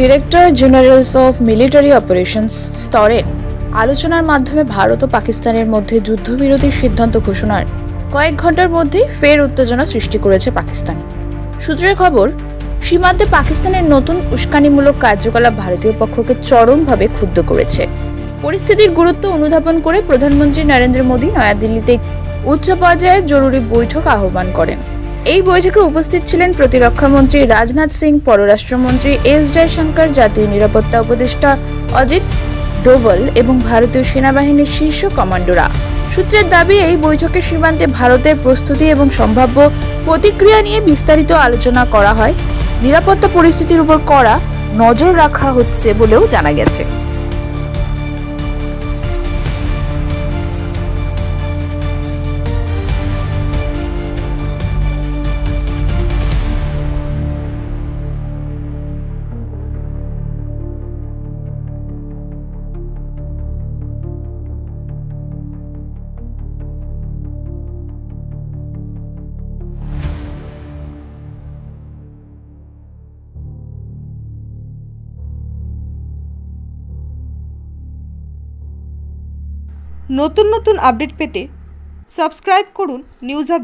Director generals of military operations স্তরের আলোচনার মাধ্যমে ভারত ও পাকিস্তানের মধ্যে যুদ্ধবিরতির সিদ্ধান্ত ঘোষণার কয়েক ঘন্টার মধ্যেই ফের উত্তেজনা সৃষ্টি করেছে পাকিস্তান। সূত্রের খবর, সীমান্তে পাকিস্তানের নতুন উস্কানিমূলক কার্যকলাপ ভারতীয় পক্ষকে চরমভাবে ক্ষুব্ধ করেছে। পরিস্থিতির গুরুত্ব অনুধাবন করে প্রধানমন্ত্রী নরেন্দ্র মোদী নয়াদিল্লিতে উচ্চ পর্যায়ের জরুরি বৈঠক আহ্বান করেন। এই বৈঠকে উপস্থিত ছিলেন প্রতিরক্ষামন্ত্রী রাজনাথ সিং, পররাষ্ট্রমন্ত্রী এস জয়শঙ্কর, জাতীয় নিরাপত্তা উপদেষ্টা অজিত ডোভাল এবং ভারতীয় সেনাবাহিনীর শীর্ষ কমান্ডোরা। সূত্রের দাবি, এই বৈঠকে সীমান্তে ভারতের প্রস্তুতি এবং সম্ভাব্য প্রতিক্রিয়া নিয়ে বিস্তারিত আলোচনা করা হয়। নিরাপত্তা পরিস্থিতির উপর কড়া নজর রাখা হচ্ছে বলেও জানা গেছে। নতুন আপডেট পেতে সাবস্ক্রাইব করুন নিউজ আপ।